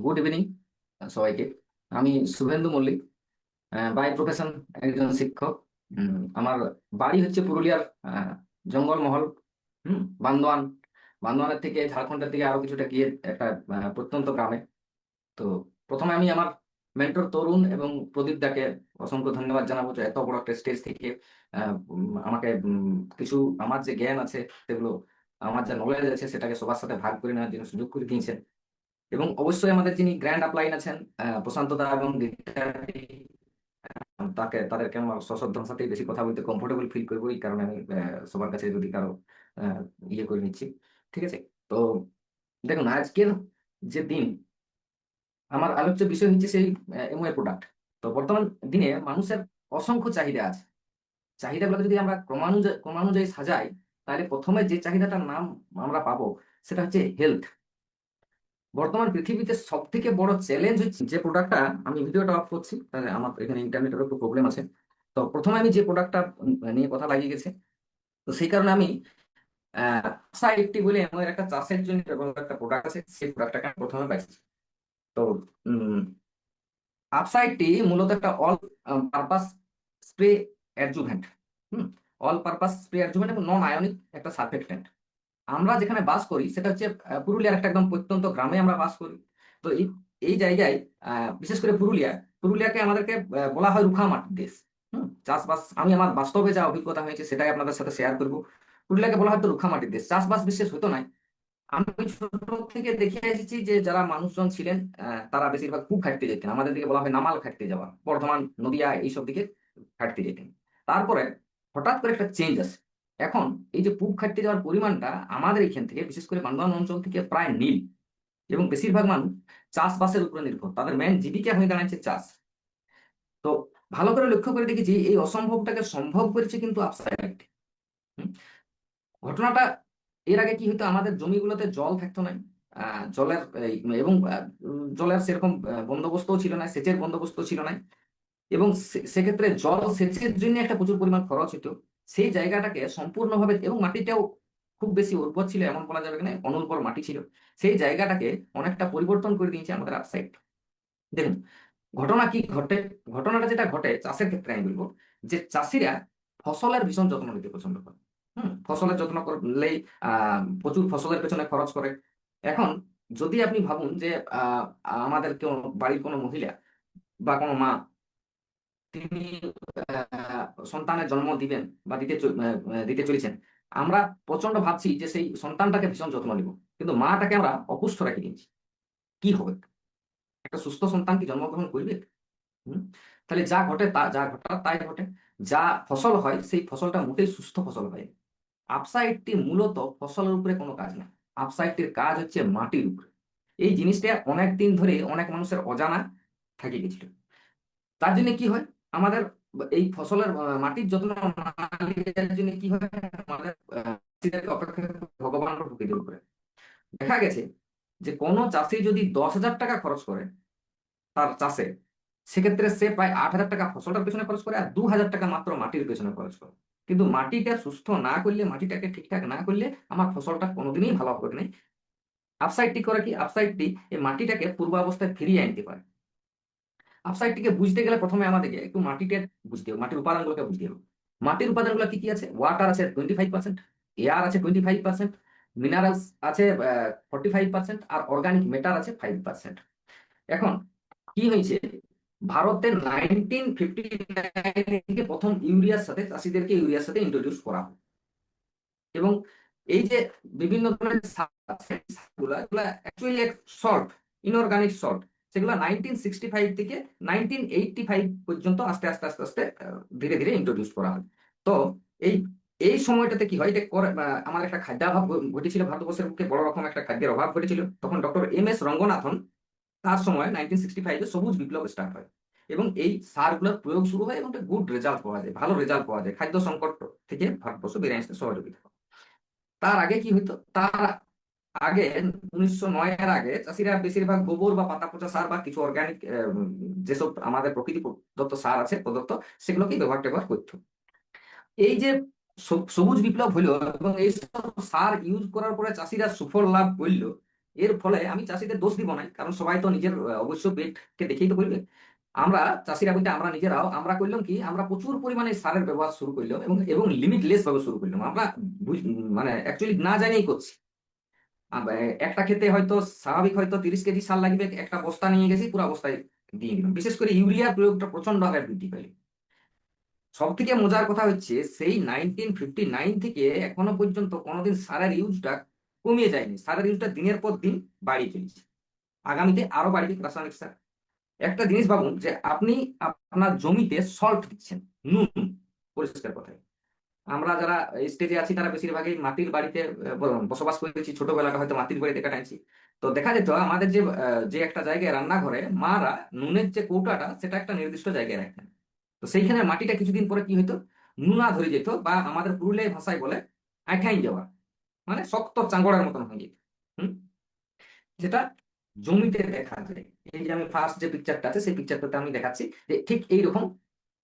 Good evening সবাইকে। আমি Suvendu Mallick, by profession একজন শিক্ষক। আমার বাড়ি হচ্ছে পুরুলিয়ার জঙ্গলমহল, বান্দোয়ান। বান্দোয়ানের থেকে ঝাড়খণ্ডের দিকে আরো কিছুটা গিয়ে একটা প্রত্যন্ত গ্রামে। তো প্রথমে আমি আমার মেন্টর তরুণ এবং প্রদীপ দাকে অসংখ্য ধন্যবাদ জানাবো যে এত বড় একটা স্টেজ থেকে আমাকে কিছু আমার যে জ্ঞান আছে সেগুলো, আমার যে নলেজ আছে সেটাকে সবার সাথে ভাগ করে নেওয়ার জন্য সুযোগ করে দিয়েছেন। এবং অবশ্যই আমাদের যিনি গ্র্যান্ড আপলাইন আছেন, প্রশান্ত দা এবং গীতাদি, তাদেরকে আমার সশ্রদ্ধার সাথে বেশি কথা বলতে কমফোর্টেবল ফিল করবো, এই কারণে আমি সবার কাছে যদি কারো ইয়ে করে নিচ্ছি। ঠিক আছে। তো দেখুন, আজকের যে দিন, আমার আলোচ্য বিষয় হচ্ছে সেই এমওএ প্রোডাক্ট। তো বর্তমান দিনে মানুষের অসংখ্য চাহিদা আছে। চাহিদাগুলোকে যদি আমরা ক্রমানুযায়ী সাজাই, তাহলে প্রথমে যে চাহিদাটার নাম আমরা পাবো সেটা হচ্ছে হেলথ। বর্তমান পৃথিবীতে সব থেকে বড় চ্যালেঞ্জ হচ্ছে যে প্রোডাক্টটা, আমি ভিডিওটা অফ করছি, তাহলে আমার এখানে ইন্টারনেটের একটু প্রবলেম আছে। তো প্রথমে আমি যে প্রোডাক্টটা নিয়ে কথা লাগিয়ে গেছে, তো সেই কারণে আমি সাইটটি বলে আমাদের একটা চাষের জন্য ব্যবহৃত একটা প্রোডাক্ট আছে, সেই প্রোডাক্টটাকে আমি প্রথমে পাইছি। তো আপসাইটটি মূলত একটা all purpose spray adjuvant. All purpose spray adjuvant এবং নন আয়নিক একটা সারফেক্টেন্ট। আমরা যেখানে বাস করি সেটা হচ্ছে পুরুলিয়ার একটা একদম প্রত্যন্ত গ্রামে আমরা বাস করি। তো এই এই জায়গায় বিশেষ করে পুরুলিয়াকে আমাদেরকে বলা হয় রুখা মাটির দেশ। চাষবাস, আমি আমার বাস্তবে যা অভিজ্ঞতা হয়েছে সেটাই আপনাদের সাথে শেয়ার করবো। পুরুলিয়াকে বলা হয় তো রুখা মাটির দেশ, চাষবাস বিশেষ হতো না। আমি ছোট থেকে দেখে এসেছি যে যারা মানুষজন ছিলেন, তারা বেশিরভাগ খুব খাটতে যেতেন। আমাদের দিকে বলা হয় নামাল খাটতে যাওয়া, বর্ধমান, নদিয়া এইসব দিকে খাটতে যেতেন। তারপরে হঠাৎ করে একটা চেঞ্জ আসে। এখন এই যে পুব খাটতে যাওয়ার পরিমাণটা আমাদের এখান থেকে, বিশেষ করে বান্দরবান অঞ্চল থেকে প্রায় নীল। এবং বেশিরভাগ মানুষ চাষবাসের উপরে নির্ভর, তাদের মেন জীবিকা হয়ে দাঁড়াচ্ছে চাষ। তো ভালো করে লক্ষ্য করে দেখেছি এই অসম্ভবটাকে সম্ভব করেছে কিন্তু আপসাইড। ঘটনাটা, এর আগে কি হতো, আমাদের জমিগুলোতে জল থাকতো না। জলের এবং জলের সেরকম বন্দোবস্তও ছিল না, সেচের বন্দোবস্ত ছিল না। এবং সেক্ষেত্রে জল সেচের জন্য একটা প্রচুর পরিমাণ খরচ হতো। সেই জায়গাটাকে সম্পূর্ণভাবে, এবং মাটিটাও খুব বেশি উর্বর ছিল এমন বলা যাবে না, অনুর্বর মাটি ছিল। সেই জায়গাটাকে অনেকটা পরিবর্তন করে দিয়েছে আমাদের আপসাইড। দেখুন, ঘটনা কি ঘটে। ঘটনাটা যেটা ঘটে চাষের ক্ষেত্রে আমি বলবো, যে চাষিরা ফসলের ভীষণ যত্ন নিতে পছন্দ করে। ফসলের যত্ন করলেই প্রচুর ফসলের পেছনে খরচ করে। এখন যদি আপনি ভাবুন যে আহ আমাদের কেউ, বাড়ির কোনো মহিলা বা কোনো মা, তিনি সন্তানের জন্ম দিবেন বা দিতে চলেছেন, আমরা প্রচন্ড ভাবছি যে সেই সন্তানটাকে ভীষণ যত্ন নিব, কিন্তু মাটাকে আমরা অপুষ্ট রেখে দিয়েছি। কি হবে? একটা সুস্থ সন্তান কি জন্মগ্রহণ করবে? হুম? তাহলে যা ঘটার তাই ঘটে। যা ফসল হয় সেই ফসলটা মোটেই সুস্থ ফসল হয়। আপসাইটটি মূলত ফসলের উপরে কোনো কাজ না, আপসাইটটির কাজ হচ্ছে মাটির উপরে। এই জিনিসটা অনেক দিন ধরে অনেক মানুষের অজানা থেকে গেছিল। তার জন্য কি হয়, আমাদের এই ফসলের মাটির যত্ন না নেওয়ার জন্য কি হয়, আমাদের চাষিদেরকে অপেক্ষা করতে হয় ভগবানের প্রকৃতির উপরে। দেখা গেছে যে কোনো চাষি যদি 10,000 টাকা খরচ করে তার চাষে, সেক্ষেত্রে সে প্রায় 8,000 টাকা ফসলটার পেছনে খরচ করে আর 2,000 টাকা মাত্র মাটির পেছনে খরচ করে। কিন্তু মাটিটা সুস্থ না করলে, মাটিটাকে ঠিকঠাক না করলে আমার ফসলটা কোনোদিনই ভালো হবে না। আপসাইডটি করে কি, আপসাইডটি এই মাটিটাকে পূর্বাবস্থায় ফিরিয়ে আনতে পারে। আপসাইডটিকে বুঝতে গেলে প্রথমে আমাদেরকে একটু মাটিতে বুঝতে হবে, মাটির উপাদানগুলোকে বুঝতে হবে। মাটির উপাদানগুলো কি কি আছে? ওয়াটার আছে 25%, এয়ার আছে 25%, মিনারেলস আছে 45%, আর অর্গানিক ম্যাটার আছে 5%। এখন কি হয়েছে, ভারতে 1959 থেকে প্রথম ইউরিয়ার সাথে, চাষিদেরকে ইউরিয়ার সাথে ইন্ট্রোডিউস করা হয়। এবং এই যে বিভিন্ন ধরনের সার আছে, সারগুলা এগুলা অ্যাকচুয়ালি এক সল্ট, ইনঅর্গানিক সল্ট, সেগুলো 1965 থেকে 1985 পর্যন্ত আস্তে আস্তে আস্তে আস্তে ধীরে ধীরে ইন্ট্রোডিউস করা হয়। তো এই এই সময়টাতে কি হয়, এটা আমার একটা খাদ্যাভাব ঘটেছিল, ভারতবর্ষের বুকে বড় রকম একটা খাদ্যের অভাব ঘটেছিল। তখন ডক্টর এম এস রঙ্গনাথন, তার সময় 1965-এ সবুজ বিপ্লব স্টার্ট হয়। এবং এই সারগুলোর প্রয়োগ শুরু হয় এবং একটা গুড রেজাল্ট পাওয়া যায়, ভালো রেজাল্ট পাওয়া যায়, খাদ্য সংকট থেকে ভারতবর্ষ বেরিয়ে আসতে সহযোগিতা করে। তার আগে কি হইতো, তার আগে 1909-এর আগে চাষিরা বেশিরভাগ গোবর বা পাতা পচা সার বা কিছু অর্গানিক যেসব আমাদের প্রকৃতি প্রদত্ত সার আছে প্রদত্ত, সেগুলোকেই ব্যবহার করতো। এই যে সবুজ বিপ্লব হইলো এবং এই সব সার ইউজ করার পরে চাষিরা সুফল লাভ করলো, এর ফলে আমি চাষিদের দোষ দিব না, কারণ সবাই তো নিজের অবশ্য পেটকে দেখেই তো করবে। আমরা চাষিরা বলতে আমরা নিজেরাও আমরা করলাম কি, আমরা প্রচুর পরিমাণে সারের ব্যবহার শুরু করলাম এবং এবং লিমিটলেস ভাবে শুরু করলাম। আমরা মানে অ্যাকচুয়ালি না জানিয়েই করছি। একটা ক্ষেতে হয়তো স্বাভাবিক হয়তো 30 কেজি সার লাগবে, একটা বস্তা নিয়ে গেছি, পুরো বস্তায় দিয়ে দিলাম। বিশেষ করে ইউরিয়ার প্রয়োগটা প্রচন্ড হারে বৃদ্ধি পেল। সব থেকে মজার কথা হচ্ছে সেই 1959 থেকে এখনো পর্যন্ত কোনোদিন সারের ইউজটা কমিয়ে যায়নি, সারের ইউজটা দিনের পর দিন বাড়িয়ে চলেছে, আগামীতে আরো বাড়বে রাসায়নিক সার। একটা জিনিস ভাবুন যে আপনি আপনার জমিতে সল্ট দিচ্ছেন, নুন, পরিষ্কার কথায়। আমরা যারা স্টেজে আছি তারা বেশিরভাগই মাটির বাড়িতে বসবাস করেছি, ছোটবেলাটা হয়তো মাটির বাড়িতে কাটাইছি। তো দেখা যেত আমাদের যে একটা জায়গায় রান্নাঘরে মারা নুনের যে কৌটাটা সেটা একটা নির্দিষ্ট জায়গায় রাখতেন। তো সেইখানে মাটিটা কিছুদিন পরে কি হইতো, নুনা ধরে যেত, বা আমাদের পুরুলিয়ায় ভাষায় বলে আঠাইন যাওয়া, মানে শক্ত চাঙ্গড়ার মতন হয়ে যেত। হম যেটা জমিতে দেখা যায়। এই যে আমি ফার্স্ট যে পিকচারটা আছে সেই পিকচারটাতে আমি দেখাচ্ছি যে ঠিক এইরকম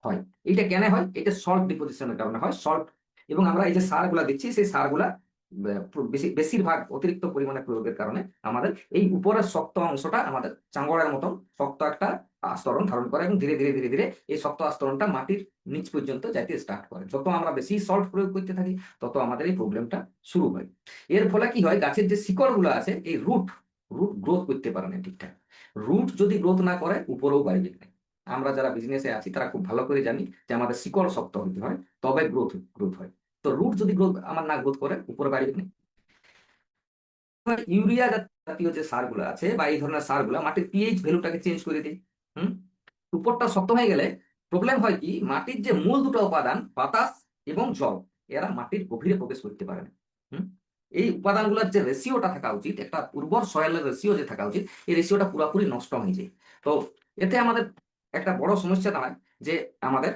হয়। এটা কেন হয়? এটা সল্ট ডিপোজিশনের কারণে হয়। সল্ট এবং আমরা এই যে সারগুলা দিচ্ছি সেই সারগুলা বেশিরভাগ অতিরিক্ত পরিমাণে প্রয়োগের কারণে আমাদের এই উপরের শক্ত অংশটা আমাদের চাঙ্গড়ার মতন শক্ত একটা আস্তরণ ধারণ করে এবং ধীরে ধীরে ধীরে ধীরে এই শক্ত আস্তরণটা মাটির নিচ পর্যন্ত যাইতে স্টার্ট করে। যত আমরা বেশি সল্ট প্রয়োগ করতে থাকি তত আমাদের এই প্রবলেমটা শুরু হয়। এর ফলে কি হয়, গাছের যে শিকড় গুলো আছে এই রুট রুট গ্রোথ করতে পারে না ঠিকঠাক। রুট যদি গ্রোথ না করে উপরেও বাড়বে না। আমরা যারা বিজনেসে আছি তারা খুব ভালো করে জানি যে আমাদের শিকড় শক্ত হতে হয়, তবে গ্রোথ গ্রোথ হয়। তো রুট যদি গ্রোথ আমার না গ্রোথ করে উপরে বাড়বে না। ইউরিয়া জাতীয় যে সারগুলো আছে বা এই ধরনের সারগুলো মাটির পিএইচ ভ্যালুটাকে চেঞ্জ করে দিই। হুম উপরটা শক্ত হয়ে গেলে প্রবলেম হয় কি, মাটির যে মূল দুটো উপাদান বাতাস এবং জল, এরা মাটির গভীরে প্রবেশ করতে পারে না। হুম এই উপাদানগুলোর যে রেশিওটা থাকা উচিত, একটা উর্বর সয়েলের রেশিও যে থাকা উচিত, এই রেশিওটা পুরোপুরি নষ্ট হয়ে যায়। তো এতে আমাদের একটা বড় সমস্যা দাঁড়ায় যে আমাদের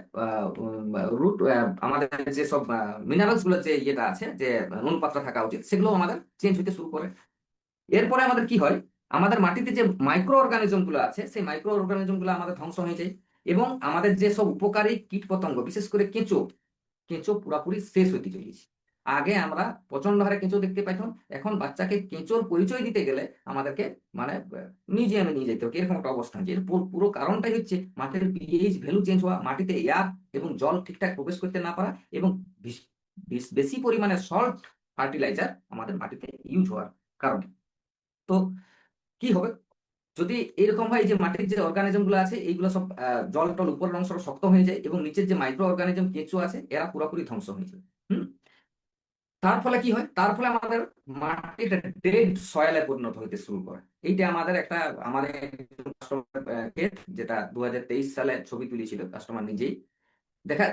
রুট আমাদের যেসব মিনারেলস গুলোর যে ইয়েটা আছে, যে অনুপাতটা থাকা উচিত, সেগুলো আমাদের চেঞ্জ হতে শুরু করে। এরপরে আমাদের কি হয়, আমাদের মাটিতে যে মাইক্রো অর্গানিজম গুলো আছে সেই মাইক্রো অর্গানিজম গুলো আমাদের ধ্বংস হয়ে যায় এবং আমাদের যে সব উপকারী কীট পতঙ্গ, বিশেষ করে কেঁচো, কেঁচো পুরাপুরি শেষ হতে চলেছে। আগে আমরা প্রচন্ড হারে কেঁচো দেখতে পাইতাম, এখন বাচ্চাকে কেঁচোর পরিচয় দিতে গেলে আমাদেরকে মানে মিউজিয়ামে নিয়ে যেতে হবে, এরকম একটা অবস্থা। এর পুরো কারণটাই হচ্ছে মাটির পিএইচ ভ্যালু চেঞ্জ হওয়া, মাটিতে এয়ার এবং জল ঠিকঠাক প্রবেশ করতে না পারা এবং বেশি পরিমাণে সল্ট ফার্টিলাইজার আমাদের মাটিতে ইউজ হওয়ার কারণে। তো কি হবে যদি এরকম হয় যে মাটির যে অর্গানিজম গুলো আছে এইগুলো সব জল টল উপরের অংশটা শক্ত হয়ে যায় এবং নিচের যে মাইক্রো অর্গানিজম কেঁচো আছে এরা পুরোপুরি ধ্বংস হয়ে যায়। হুম তার ফলে কি হয়, তার ফলে আমাদের মাটিটা ডেড সয়েলে পরিণত হতে শুরু করে। এইটা আমাদের একটা আমাদের ক্ষেত, যেটা 2023 সালে ছবি তুলেছিল কাস্টমার নিজেই। দেখা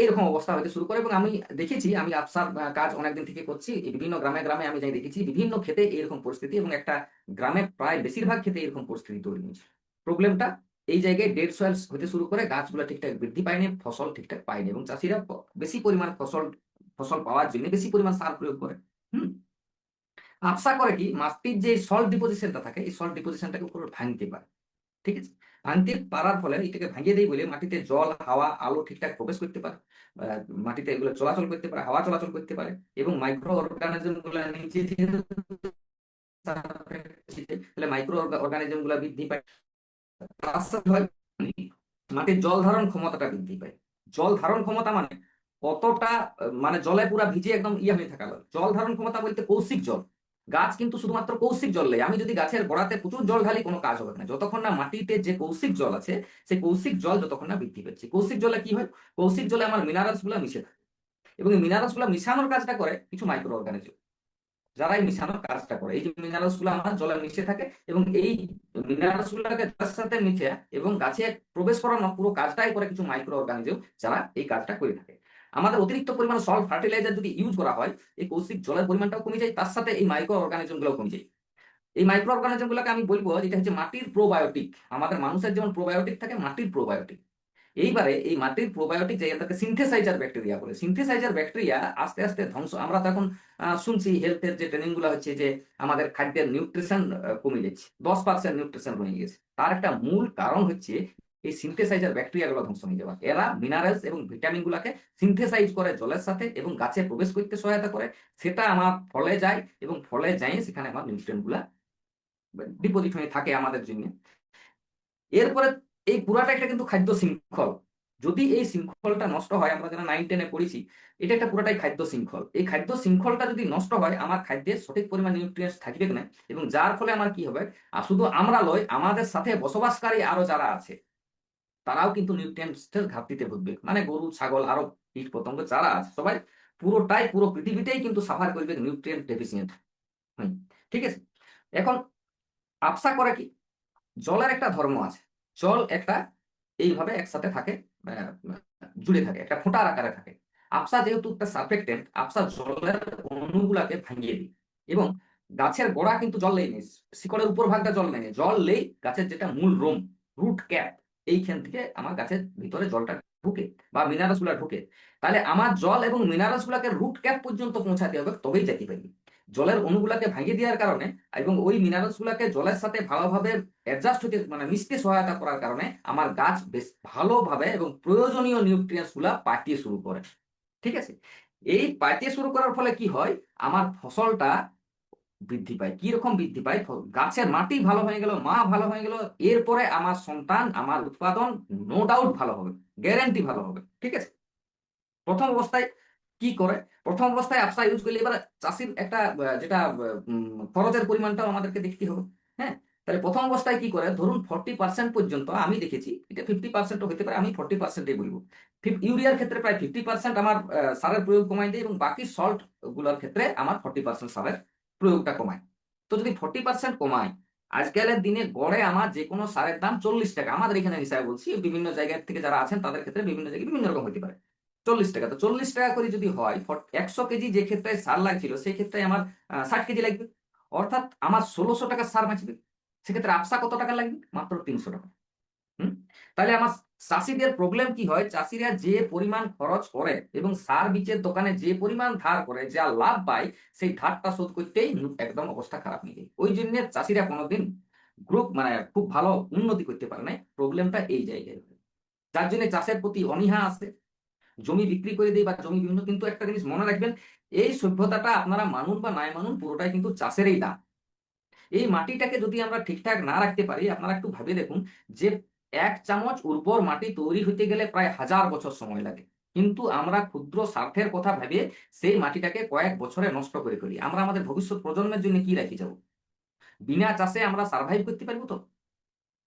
এইরকম অবস্থা হতে শুরু করে এবং আমি দেখেছি, আমি আফসার কাজ অনেকদিন থেকে করছি, এই বিভিন্ন গ্রামে গ্রামে আমি যাই দেখেছি বিভিন্ন ক্ষেতে এরকম পরিস্থিতি এবং একটা গ্রামে প্রায় বেশিরভাগ ক্ষেতে এরকম পরিস্থিতি তৈরি হয়েছে। প্রবলেমটা এই জায়গায় ডেড সয়েল হতে শুরু করে, গাছগুলো ঠিকঠাক বৃদ্ধি পায়নি, ফসল ঠিকঠাক পায়নি এবং চাষিরা বেশি পরিমাণ ফসল ফসল পাওয়ার জন্য বেশি পরিমাণ সার প্রয়োগ করে। হুম আফসা করে কি, মাটির যে সল্ট ডিপোজিশনটা থাকে এই সল্ট ডিপোজিশনটাকে উপর ভাঙতে পারে। ঠিক আছে, ভাঙতে পারার ফলে এটাকে ভাঙিয়ে দেয় বলে মাটিতে জল হাওয়া আলো ঠিকঠাক প্রবেশ করতে পারে, মাটিতে এগুলো চলাচল করতে পারে, হাওয়া চলাচল করতে পারে এবং মাইক্রো অর্গানিজম গুলো নিচে তাহলে মাইক্রো অর্গানিজম গুলো বৃদ্ধি পায়। তার সাথে হয় মাটির জল ধারণ ক্ষমতাটা বৃদ্ধি পায়। জল ধারণ ক্ষমতা মানে কতটা মানে জলে পুরা ভিজে একদম ইয়ে হয়ে থাকা হয়। জল ধারণ ক্ষমতা বলতে কৌশিক জল। গাছ কিন্তু শুধুমাত্র কৌশিক জল নেই, আমি যদি গাছের গোড়াতে প্রচুর জল ঢালি কোনো কাজ হবে না যতক্ষণ না মাটিতে যে কৌশিক জল আছে সেই কৌশিক জল যতক্ষণ না বৃদ্ধি পাচ্ছে। কৌশিক জলে কি হয়, কৌশিক জলে আমার মিনারেলস গুলো মিশে থাকে এবং এই মিনারেলস গুলো মিশানোর কাজটা করে কিছু মাইক্রো অর্গানিজম, যারা এই মিশানোর কাজটা করে। এই যে মিনারেলস গুলো আমার জলে মিশে থাকে এবং এই মিনারেলস গুলোকে গাছের সাথে মিশে এবং গাছে প্রবেশ করানো পুরো কাজটাই করে কিছু মাইক্রো অর্গানিজম, যারা এই কাজটা করে থাকে। আমাদের অতিরিক্ত পরিমাণ সল্ট ফার্টিলাইজার যদি ইউজ করা হয় এই কৌশিক জলের পরিমাণটাও কমে যায়, তার সাথে এই মাইক্রো অর্গানিজম গুলো কমে যায়। এই মাইক্রো অর্গানিজম গুলোকে আমি বলবো এটা হচ্ছে মাটির প্রোবায়োটিক। আমাদের মানুষের যেমন প্রোবায়োটিক থাকে, মাটির প্রোবায়োটিক। এইবারে এই মাটির প্রোবায়োটিক জায়গাটাকে সিনথেসাইজার ব্যাকটেরিয়া বলে। সিনথেসাইজার ব্যাকটেরিয়া আস্তে আস্তে ধ্বংস। আমরা তো এখন শুনছি হেলথের যে ট্রেনিং গুলো হচ্ছে যে আমাদের খাদ্যের নিউট্রিশন কমে যাচ্ছে, 10% নিউট্রিশন রয়ে গেছে। তার একটা মূল কারণ হচ্ছে এই সিনথেসাইজার ব্যাকটেরিয়া গুলো ধ্বংস হয়ে যাওয়া। এরা মিনারেলস এবং ভিটামিন গুলাকে সিনথেসাইজ করে জলের সাথে এবং গাছে প্রবেশ করতে সহায়তা করে, সেটা আমার ফলে যায় এবং ফলে যায় সেখানে আমার নিউট্রিয়েন্ট গুলা ডিপোজিট হয়ে থাকে আমাদের জন্য। এরপরে এই পুরাটা একটা কিন্তু খাদ্য শৃঙ্খল। যদি এই শৃঙ্খলটা নষ্ট হয়, আমরা যারা 9-10-এ পড়েছি, এটা একটা পুরাটাই খাদ্য শৃঙ্খল। এই খাদ্য শৃঙ্খলটা যদি নষ্ট হয়, আমার খাদ্যে সঠিক পরিমাণ নিউট্রিয়েন্টস থাকবে না, এবং যার ফলে আমার কি হবে, আর শুধু আমরা লয়, আমাদের সাথে বসবাসকারী আরো যারা আছে তারাও কিন্তু নিউট্রিয়েন্টসের ঘাটতিতে ভুগবে। মানে গরু, ছাগল, আরো কীট পতঙ্গ যারা আছে সবাই, পুরো পৃথিবীটাই কিন্তু সাফার করবে নিউট্রিয়েন্ট ডেফিসিয়েন্ট। ঠিক আছে। এখন আফসা করে কি, জলের একটা ধর্ম আছে। জল একটা এইভাবে একসাথে থাকে, আহ, জুড়ে থাকে, একটা ফোঁটার আকারে থাকে। আফসা যেহেতু একটা সারফেক্টেন্ট, আফসা জলের অণুগুলাকে ভাঙিয়ে দিই। এবং গাছের গোড়া কিন্তু জল লেই নেই, শিকড়ের উপর ভাগটা জল নেই, জল লেই গাছের যেটা মূল রোম, রুট ক্যাপ, এইখান থেকে আমার গাছের ভিতরে জলটা ঢুকে বা মিনারেলস গুলা ঢুকে। তাহলে আমার জল এবং মিনারেলস গুলাকে রুট ক্যাপ পর্যন্ত পৌঁছাতে হবে, তবেই যেতে পারি। জলের অণুগুলাকে ভাঙিয়ে দেওয়ার কারণে এবং ওই মিনারেলস গুলাকে জলের সাথে ভালোভাবে অ্যাডজাস্ট হতে, মানে মিশতে সহায়তা করার কারণে আমার গাছ বেশ ভালোভাবে এবং প্রয়োজনীয় নিউট্রিয়েন্টস গুলা পাইতে শুরু করে। ঠিক আছে। এই পাইতে শুরু করার ফলে কি হয়, আমার ফসলটা বৃদ্ধি পায়। কি রকম বৃদ্ধি পায়, গাছের মাটি ভালো হয়ে গেল, মা ভালো হয়ে গেল, এরপরে আমার সন্তান, আমার উৎপাদন নো ডাউট ভালো হবে, গ্যারান্টি ভালো হবে। ঠিক আছে। প্রথম অবস্থায় কি করে, প্রথম অবস্থায় আফসা ইউজ করলে এবার চাষির একটা যেটা খরচের পরিমাণটাও আমাদেরকে দেখতে হবে। হ্যাঁ। তাহলে প্রথম অবস্থায় কি করে, ধরুন 40% পর্যন্ত আমি দেখেছি, এটা 50%ও হতে পারে, আমি 40%ই বলবো। ইউরিয়ার ক্ষেত্রে প্রায় 50% আমার সারের প্রয়োগ কমাই দেয়, এবং বাকি সল্ট গুলোর ক্ষেত্রে আমার 40% সারের প্রয়োগটা কমায়। তো যদি 40% কমায়, আজকালের দিনে গড়ে আমার যে কোনো সারের দাম 40 টাকা, আমাদের এখানে হিসাবে বলছি, বিভিন্ন জায়গা থেকে যারা আছেন তাদের ক্ষেত্রে বিভিন্ন জায়গায় বিভিন্ন রকম হতে পারে। 40 টাকা, তো 40 টাকা করে যদি হয়, 100 কেজি যে ক্ষেত্রে সার লাগছিল সেই ক্ষেত্রে আমার 60 কেজি লাগবে। অর্থাৎ আমার 1600 টাকা সার বাঁচবে। সেক্ষেত্রে আফসা কত টাকা লাগবে, মাত্র 300 টাকা। হুম। তাহলে আমার চাষিদের প্রবলেম কি হয়, চাষিরা যে পরিমাণ খরচ করে এবং সার বীজের দোকানে যে পরিমাণ ধার করে, যা লাভ পায় সেই ধারটা শোধ করতেই একদম অবস্থা খারাপ হয়ে যায়। ওই জন্য চাষিরা কোনোদিন মানে খুব ভালো উন্নতি করতে পারে না। প্রবলেমটা এই জায়গায়, যার জন্য চাষের প্রতি অনীহা আছে, জমি বিক্রি করে দিই বা জমি বিভিন্ন। কিন্তু একটা জিনিস মনে রাখবেন, এই সভ্যতাটা আপনারা মানুন বা নাই মানুন, পুরোটাই কিন্তু চাষেরই দাম। এই মাটিটাকে যদি আমরা ঠিকঠাক না রাখতে পারি, আপনারা একটু ভাবে দেখুন যে 1 চামচ উর্বর মাটি তৈরি হতে গেলে প্রায় 1000 বছর সময় লাগে। কিন্তু আমরা ক্ষুদ্র স্বার্থের কথা ভেবে সেই মাটিটাকে কয়েক বছরে নষ্ট করে ফেলি। আমরা আমাদের ভবিষ্যৎ প্রজন্মের জন্য কি রাখি যাব? বিনা চাষে আমরা সার্ভাইভ করতে পারবো তো?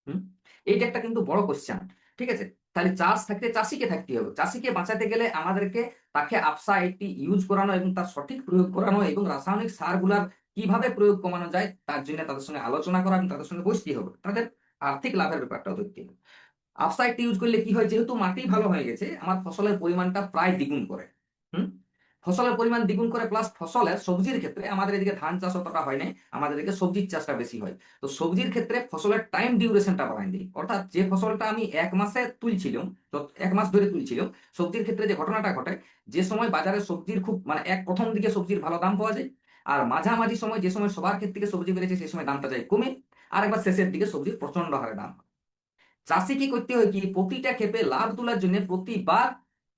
হুম। এইটা একটা কিন্তু বড় কোশ্চেন। ঠিক আছে। তাহলে চাষ থাকতে চাষিকে থাকতে হবে, চাষিকে বাঁচাতে গেলে আমাদেরকে তাকে আফসা একটি ইউজ করানো এবং তার সঠিক প্রয়োগ করানো, এবং রাসায়নিক সারগুলার কিভাবে প্রয়োগ কমানো যায় তার জন্য তাদের সঙ্গে আলোচনা করা এবং তাদের সঙ্গে বসতে হবে, তাদের আর্থিক লাভের ব্যাপারটাও দেখতে হবে। আফসা একটি ইউজ করলে কি হয়, যেহেতু মাটি ভালো হয়ে গেছে, আমার ফসলের পরিমাণটা প্রায় দ্বিগুণ করে। হুম। ফসলের পরিমাণ দ্বিগুণ করে, প্লাস ফসলের সবজির ক্ষেত্রে, আমাদের এদিকে ধান চাষ অতটা হয় না, আমাদের এদিকে সবজির চাষটা বেশি হয়। তো সবজির ক্ষেত্রে ফসলের টাইম ডিউরেশনটা বাড়াই দিই। অর্থাৎ যে ফসলটা আমি 1 মাসে তুলছিলাম, 1 মাস ধরে তুলছিলাম, সবজির ক্ষেত্রে যে ঘটনাটা ঘটে, যে সময় বাজারে সবজির খুব মানে প্রথম দিকে সবজির ভালো দাম পাওয়া যায়, আর মাঝামাঝি সময় যে সময় সবার ক্ষেত্রে থেকে সবজি বেড়েছে সেই সময় দামটা যায় কমে, আর একবার শেষের দিকে সবজির প্রচন্ড হারে দাম। চাষি কি করতে হয়, কি প্রতিটা ক্ষেপে লাভ তোলার জন্য প্রতিবার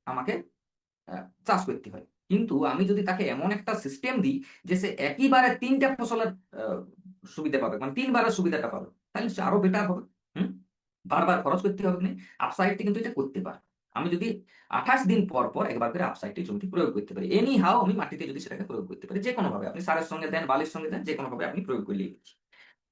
আমাকে চাষ করতে হয়। কিন্তু আমি যদি তাকে এমন একটা সিস্টেম দিই যে সে একইবারে 3টা ফসলের আহ, সুবিধা পাবে, মানে 3বারের সুবিধাটা পাবে, তাহলে সে আরো বেটার হবে। হুম। বারবার খরচ করতে হবে না। আপসাইডটি কিন্তু এটা করতে পারে। আমি যদি 28 দিন পর পর একবার করে আপসাইডটি জমিতে প্রয়োগ করতে পারি, এনি হাও আমি মাটিতে যদি সেটাকে প্রয়োগ করতে পারি, যে কোনো ভাবে আপনি সারের সঙ্গে দেন, বালির সঙ্গে দেন, যে কোনো ভাবে আপনি প্রয়োগ করলেই হচ্ছে।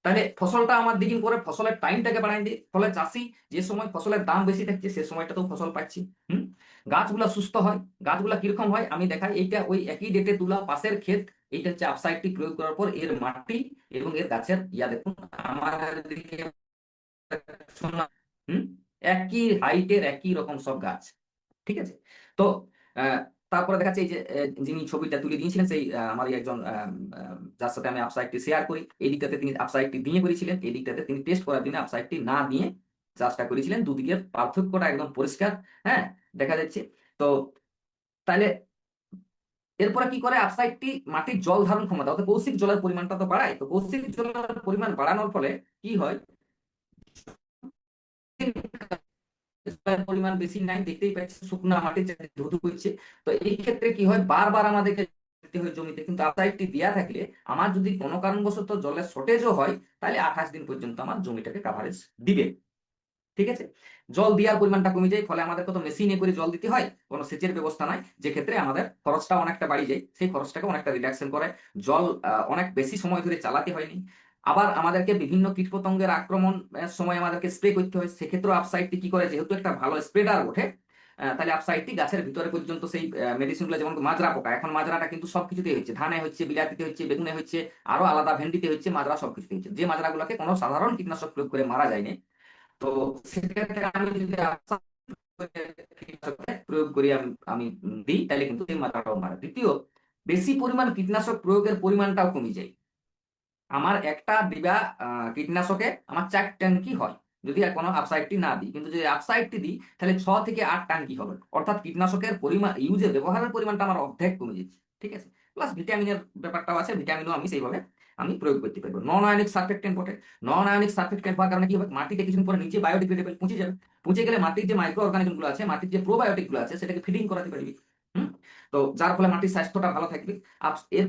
তাহলে ফসলটা আমার দিন করে ফসলের টাইমটাকে বাড়াই দিই, ফলে চাষি যে সময় ফসলের দাম বেশি থাকছে সে সময়টাতেও ফসল পাচ্ছি। হুম। গাছগুলা সুস্থ হয়। গাছগুলা কিরকম হয় আমি দেখাই, এইটা ওই একই ডেটে তুলা পাশের ক্ষেত। এইটা হচ্ছে আপসাইডটি প্রয়োগ করার পর এর মাটি এবং এর গাছের দেখুন, আমার দিকে হুম, একই হাইটের একই রকম সব গাছ। ঠিক আছে। তো আহ, তারপরে দেখাচ্ছে এই যে যিনি ছবিটা তুলে দিয়েছিলেন সেই আমার একজন যার সাথে আমি আপসাইটটি শেয়ার করি, এই দিকটাতে তিনি আপসাইটটি দিয়ে করেছিলেন, এই দিকটাতে তিনি টেস্ট করার জন্য আপসাইটটি না দিয়ে চাষটা করেছিলেন। দুদিকের পার্থক্যটা একদম পরিষ্কার। হ্যাঁ, দেখা যাচ্ছে। তো তাহলে এরপরে কি করে, আপসাইটটি মাটির জল ধারণ ক্ষমতা অর্থাৎ কৌশিক জলের পরিমাণটা তো বাড়ায়। তো কৌশিক জলের পরিমাণ বাড়ানোর ফলে কি হয়, পরিমাণ বেশি নাই, দেখতেই পাচ্ছি শুকনা মাটি ধুধু করছে। তো এই ক্ষেত্রে কি হয়, বারবার আমাদেরকে দিতে হয় জমিতে, কিন্তু আপসাইটটি দেওয়া থাকলে আমার যদি কোনো কারণবশত জলের শর্টেজও হয়, তাহলে 28 দিন পর্যন্ত আমার জমিটাকে কাভারেজ দিবে। ঠিক আছে, জল দেওয়ার পরিমাণটা কমে যায়, ফলে আমাদের কত মেশিনে করে জল দিতে হয়, কোনো সেচের ব্যবস্থা নাই, যে ক্ষেত্রে আমাদের খরচটা অনেকটা বাড়ি যায়, সেই খরচটাকে অনেকটা রিডাকশন করে। জল অনেক বেশি সময় ধরে চালাতে হয়নি। আবার আমাদেরকে বিভিন্ন কীটপতঙ্গের আক্রমণ সময় আমাদেরকে স্প্রে করতে হয়, সেক্ষেত্রেও আপসাইডটি কি করে, যেহেতু একটা ভালো স্প্রেডার ওঠে, তাহলে আপসাইডটি গাছের ভিতরে পর্যন্ত সেই মেডিসিনগুলো, যেমন মাজরা পোকা, এখন মাজরাটা কিন্তু সবকিছুতেই হচ্ছে, ধানে হচ্ছে, বিলাতিতে হচ্ছে, বেগুনে হচ্ছে, আরো আলাদা ভেন্ডিতে হচ্ছে, মাজরা সবকিছুতে হচ্ছে, যে মাজরাগুলোকে কোনো সাধারণ কীটনাশক প্রয়োগ করে মারা যায়নি। তো সেক্ষেত্রে আমি যদি কীটনাশক প্রয়োগ করি, আমি দিই, তাহলে কিন্তু এই মাত্রাটাও মারে। দ্বিতীয়, বেশি পরিমাণ কীটনাশক প্রয়োগের পরিমাণটাও কমে যায়। আমার একটা ডিবা কীটনাশকে আমার 4 ট্যাঙ্কি হয় যদি কোনো আপসাইডটি না দিই, কিন্তু যদি আপসাইডটি দিই তাহলে 6 থেকে 8 ট্যাঙ্কি হবে, অর্থাৎ কীটনাশকের পরিমাণ, ব্যবহারের পরিমাণটা আমার অর্ধেক কমে যাচ্ছে। ঠিক আছে, প্লাস ভিটামিনের ব্যাপারটাও আছে, ভিটামিনও আমি সেইভাবে প্রয়োগ করতে পারবো। নন আয়নিক সারফেক্টেন্ট বটে, নন আয়নিক সারফেক্টেন্ট হওয়ার কারণে কি হবে, মাটিতে কিছুদিন পরে নিচে বায়োডিগ্রেডেবল পচে যাবে, পচে গেলে মাটির যে মাইক্রো অর্গানিজম গুলো আছে, মাটির যে প্রোবায়োটিক গুলো আছে, সেটাকে ফিডিং করাতে পারবি। হুম, তো যার ফলে মাটির স্বাস্থ্যটা ভালো থাকবে। এর